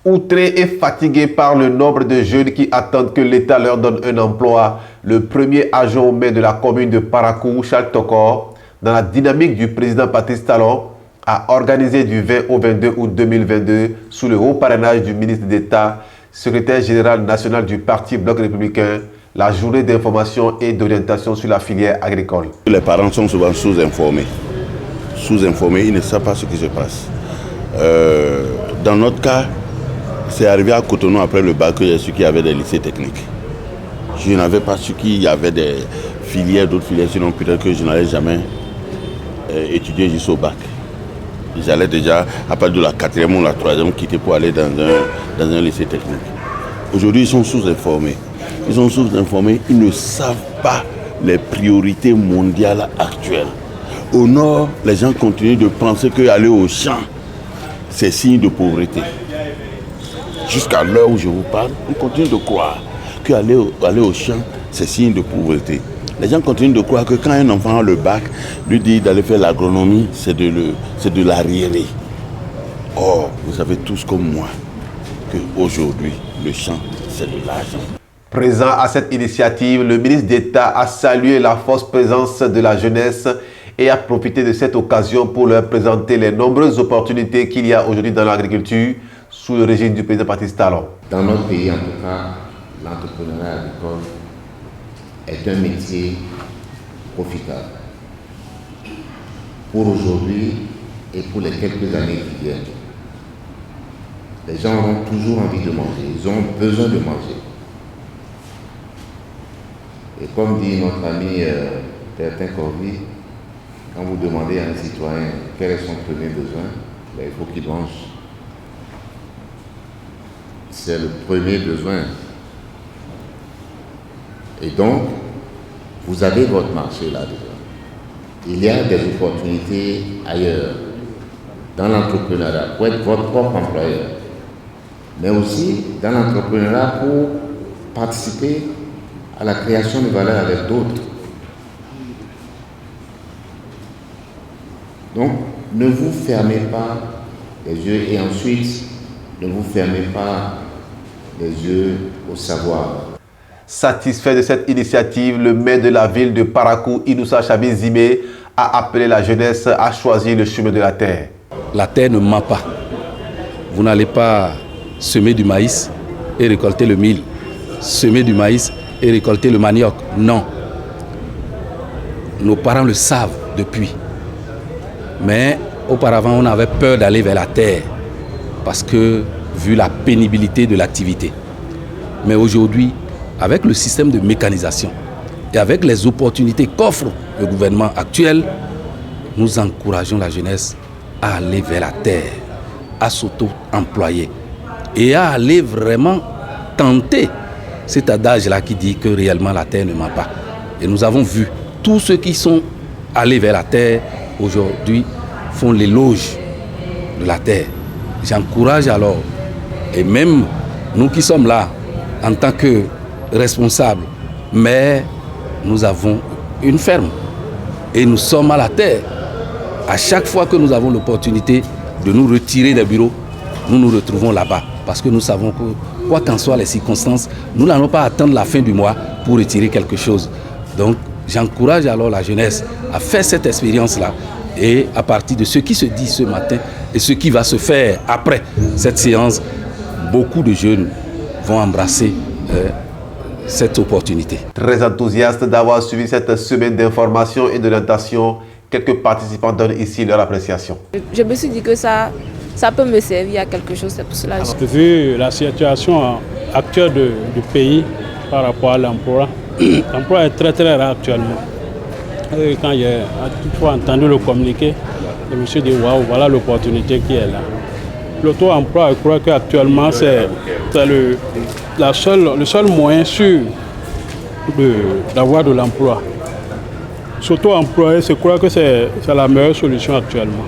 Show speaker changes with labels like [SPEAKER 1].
[SPEAKER 1] Outrés et fatigués par le nombre de jeunes qui attendent que l'État leur donne un emploi, le premier adjoint au maire de la commune de Parakou, Charles Tokor, dans la dynamique du président Patrice Talon, a organisé du 20 au 22 août 2022, sous le haut parrainage du ministre d'État, secrétaire général national du Parti Bloc républicain, la journée d'information et d'orientation sur la filière agricole.
[SPEAKER 2] Les parents sont souvent sous-informés. Sous-informés, ils ne savent pas ce qui se passe. Dans notre cas, c'est arrivé à Cotonou après le bac que j'ai su qu'il y avait des lycées techniques. Je n'avais pas su qu'il y avait des filières, d'autres filières, sinon peut-être que je n'allais jamais étudier jusqu'au bac. J'allais déjà, à partir de la 4e ou la 3e, quitter pour aller dans un lycée technique. Aujourd'hui, ils sont sous-informés. Ils sont sous-informés, ils ne savent pas les priorités mondiales actuelles. Au nord, les gens continuent de penser qu'aller au champ, c'est signe de pauvreté. Jusqu'à l'heure où je vous parle, on continue de croire qu'aller au champ, c'est signe de pauvreté. Les gens continuent de croire que quand un enfant a le bac, lui dit d'aller faire l'agronomie, c'est de l'arriéré. Or, vous savez tous comme moi qu'aujourd'hui, le champ, c'est de l'argent.
[SPEAKER 1] Présent à cette initiative, le ministre d'État a salué la forte présence de la jeunesse et a profité de cette occasion pour leur présenter les nombreuses opportunités qu'il y a aujourd'hui dans l'agriculture sous le régime du président Patrice Talon.
[SPEAKER 3] Dans notre pays, en tout cas, l'entrepreneuriat agricole est un métier profitable pour aujourd'hui et pour les quelques années qui viennent. Les gens ont toujours envie de manger, ils ont besoin de manger. Et comme dit notre ami Bertin Corby, quand vous demandez à un citoyen quel est son premier besoin, il faut qu'il mange. C'est le premier besoin. Et donc, vous avez votre marché là-dedans. Il y a des opportunités ailleurs, dans l'entrepreneuriat, pour être votre propre employeur, mais aussi dans l'entrepreneuriat pour participer à la création de valeur avec d'autres. Donc, ne vous fermez pas les yeux et ensuite, ne vous fermez pas les yeux au savoir.
[SPEAKER 1] Satisfait de cette initiative, le maire de la ville de Parakou, Inoussa Chabi Zimé, a appelé la jeunesse à choisir le chemin de la terre.
[SPEAKER 4] La terre ne ment pas. Vous n'allez pas semer du maïs et récolter le mil. Semer du maïs et récolter le manioc. Non. Nos parents le savent depuis. Mais auparavant, on avait peur d'aller vers la terre parce que, vu la pénibilité de l'activité. Mais aujourd'hui, avec le système de mécanisation et avec les opportunités qu'offre le gouvernement actuel, nous encourageons la jeunesse à aller vers la terre, à s'auto-employer et à aller vraiment tenter cet adage-là qui dit que réellement la terre ne ment pas. Et nous avons vu tous ceux qui sont allés vers la terre aujourd'hui font l'éloge de la terre. J'encourage alors, et même nous qui sommes là en tant que responsables, mais nous avons une ferme et nous sommes à la terre. À chaque fois que nous avons l'opportunité de nous retirer des bureaux, nous nous retrouvons là-bas parce que nous savons que, quoi qu'en soient les circonstances, nous n'allons pas attendre la fin du mois pour retirer quelque chose. Donc, j'encourage alors la jeunesse à faire cette expérience-là et à partir de ce qui se dit ce matin et ce qui va se faire après cette séance, beaucoup de jeunes vont embrasser cette opportunité.
[SPEAKER 1] Très enthousiaste d'avoir suivi cette semaine d'information et d'orientation, quelques participants donnent ici leur appréciation.
[SPEAKER 5] Je me suis dit que ça peut me servir à quelque chose, c'est pour cela.
[SPEAKER 6] Vu la situation actuelle du pays par rapport à l'emploi, l'emploi est très très rare actuellement. Et quand j'ai toutefois entendu le communiqué, je me suis dit waouh, voilà l'opportunité qui est là. L'auto-emploi, je crois qu'actuellement c'est le seul moyen sûr d'avoir de l'emploi. S'auto-employer, je crois que c'est la meilleure solution actuellement.